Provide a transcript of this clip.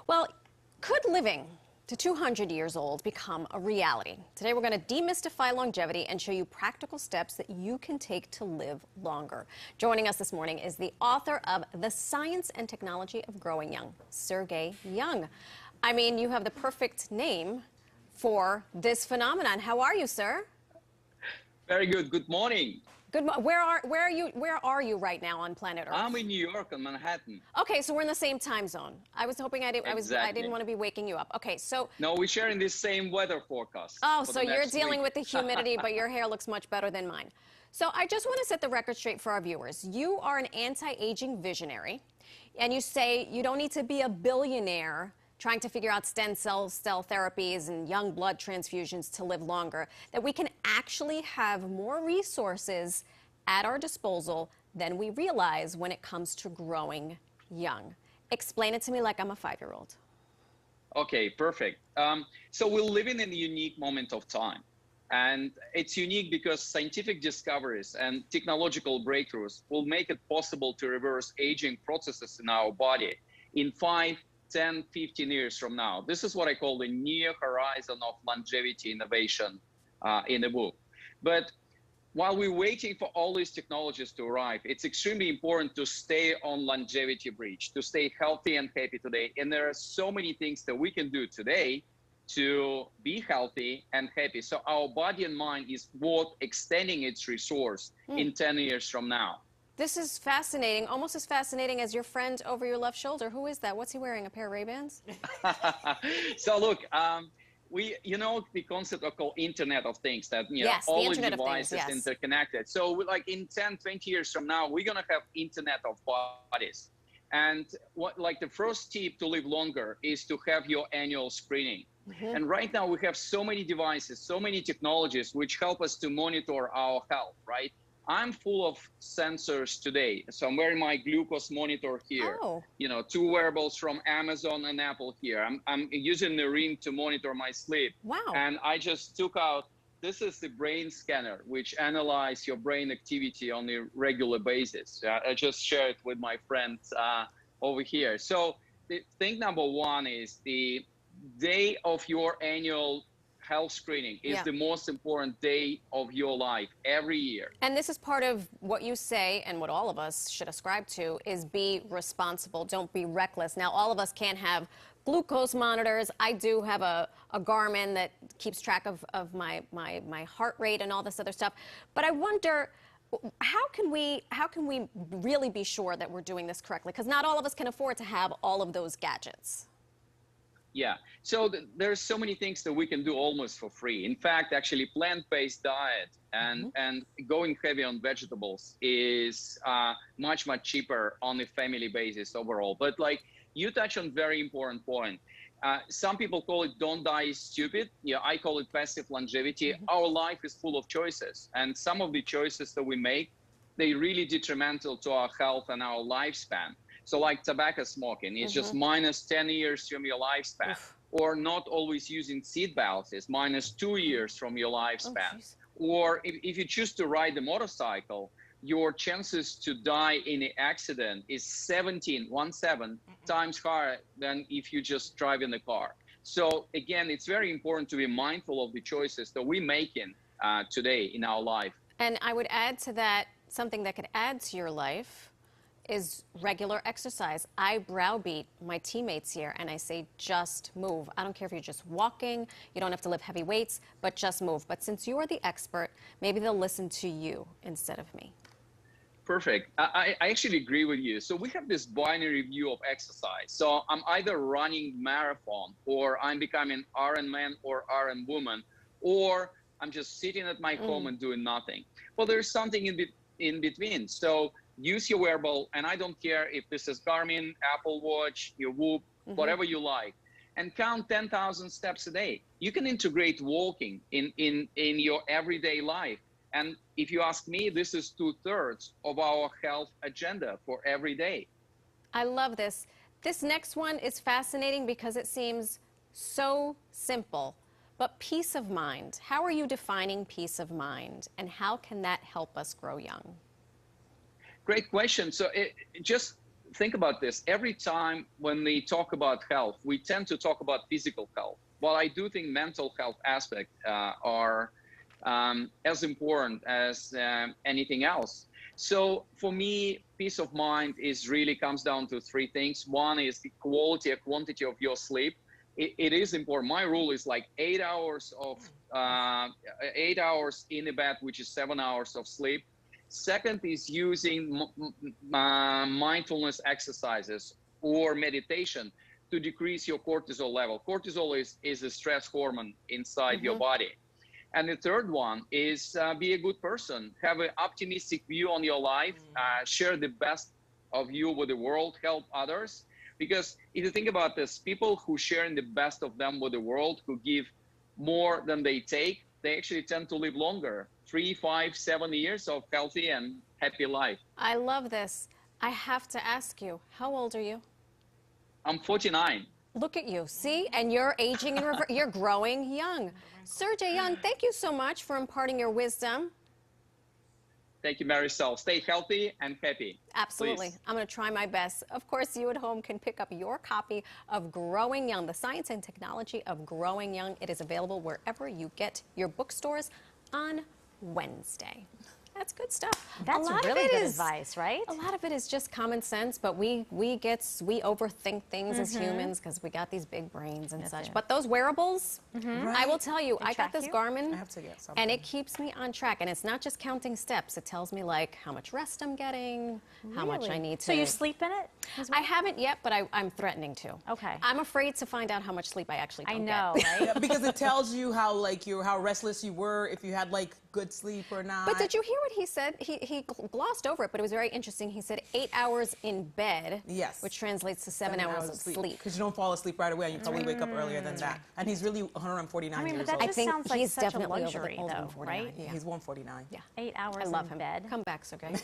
Well, could living to 200 years old become a reality? Today we're going to demystify longevity and show you practical steps that you can take to live longer. Joining us this morning is the author of The Science and Technology of Growing Young, Sergey Young. I mean, you have the perfect name for this phenomenon. How are you, sir? Very good. Good morning. Where are you right now on planet Earth? I'm in New York, on Manhattan. Okay, so we're in the same time zone. I was hoping I didn't want to be waking you up. Okay, so no, we're sharing this same weather forecast. Oh, so you're dealing with the humidity, but your hair looks much better than mine. So I just want to set the record straight for our viewers. You are an anti-aging visionary, and you say you don't need to be a billionaire trying to figure out stem cell therapies and young blood transfusions to live longer, that we can actually have more resources at our disposal than we realize when it comes to growing young. Explain it to me like I'm a 5-year-old. Okay, perfect. So we're living in a unique moment of time. And it's unique because scientific discoveries and technological breakthroughs will make it possible to reverse aging processes in our body in 5, 10, 15 years from now. This is what I call the near horizon of longevity innovation in the book. But while we're waiting for all these technologies to arrive, it's extremely important to stay on longevity bridge, to stay healthy and happy today. And there are so many things that we can do today to be healthy and happy. So our body and mind is worth extending its resource in 10 years from now. This is fascinating, almost as fascinating as your friend over your left shoulder. Who is that? What's he wearing, a pair of Ray-Bans? So look, you know the concept of called Internet of Things, that yes, all the the devices interconnected. So like in 10, 20 years from now, we're gonna have Internet of Bodies. And like the first tip to live longer is to have your annual screening. And right now we have so many devices, so many technologies which help us to monitor our health, right? I'm full of sensors today. So I'm wearing my glucose monitor here. Oh. You know, 2 wearables from Amazon and Apple here. I'm using the Ring to monitor my sleep. Wow. And I just took out, this is the brain scanner, which analyzes your brain activity on a regular basis. I just shared it with my friends over here. So the thing number one is the day of your annual health screening is the most important day of your life every year. And this is part of what you say, and what all of us should ascribe to, is be responsible, don't be reckless. Now, all of us can't have glucose monitors. I do have a Garmin that keeps track of my heart rate and all this other stuff. But I wonder, how can we really be sure that we're doing this correctly? Because not all of us can afford to have all of those gadgets. Yeah, so there's so many things that we can do almost for free. In fact, actually plant-based diet and going heavy on vegetables is much cheaper on a family basis overall. But like you touch on very important point. Some people call it don't die stupid. Yeah, I call it passive longevity. Our life is full of choices, and some of the choices that we make, they're really detrimental to our health and our lifespan. So like tobacco smoking is just minus 10 years from your lifespan. Or not always using seat belts is minus 2 years from your lifespan. Or if you choose to ride the motorcycle, your chances to die in an accident is 17 times higher than if you just drive in the car. So again, it's very important to be mindful of the choices that we're making today in our life. And I would add to that, something that could add to your life is regular exercise. I browbeat my teammates here and I say, just move. I don't care if you're just walking, you don't have to lift heavy weights, but just move. But since you are the expert, maybe they'll listen to you instead of me. Perfect. I actually agree with you. So we have this binary view of exercise. So I'm either running marathon, or I'm becoming Iron Man or Iron Woman, or I'm just sitting at my home and doing nothing. Well, there's something in between. So use your wearable, and I don't care if this is Garmin, Apple Watch, your Whoop, whatever you like, and count 10,000 steps a day. You can integrate walking in your everyday life. And if you ask me, this is 2/3 of our health agenda for every day. I love this. This next one is fascinating because it seems so simple, but peace of mind. How are you defining peace of mind, and how can that help us grow young? Great question. So just think about this. Every time when we talk about health, we tend to talk about physical health. While I do think mental health aspects are as important as anything else. So for me, peace of mind is really comes down to three things. One is the quality and quantity of your sleep. It is important. My rule is like 8 hours of 8 hours in the bed, which is 7 hours of sleep. Second is using mindfulness exercises or meditation to decrease your cortisol level. Cortisol is a stress hormone inside your body. And the third one is be a good person, have an optimistic view on your life, share the best of you with the world, help others. Because if you think about this, people who share the best of them with the world, who give more than they take, they actually tend to live longer, 3, 5, 7 years of healthy and happy life. I love this. I have to ask you, how old are you? I'm 49. Look at you, see? And you're aging in reverse. You're growing young. Sergey Young, thank you so much for imparting your wisdom. Thank you, Marisol. Stay healthy and happy. Absolutely. Please. I'm going to try my best. Of course, you at home can pick up your copy of Growing Young, The Science and Technology of Growing Young. It is available wherever you get your bookstores on Wednesday. That's good stuff. That's really good advice, right? A lot of it is just common sense, but we overthink things as humans because we got these big brains and such. But those wearables, I will tell you, I got this Garmin, I have to get something. and it keeps me on track. And it's not just counting steps. It tells me like how much rest I'm getting, how much I need to. So you sleep in it? I haven't yet, but I'm threatening to. Okay. I'm afraid to find out how much sleep I actually don't get. I know, right? Yeah, because it tells you how how restless you were, if you had like good sleep or not. But did you hear what he said? He glossed over it, but it was very interesting. He said 8 hours in bed, Yes. which translates to 7 hours of sleep. Because you don't fall asleep right away, and you probably wake up earlier than that. And he's really 149 I mean, years but that old. just think sounds like he's such a definitely over the luxury, older though, than 49, right? yeah. He's 149. Yeah. 8 hours I love in him. bed. Come back, Sergey.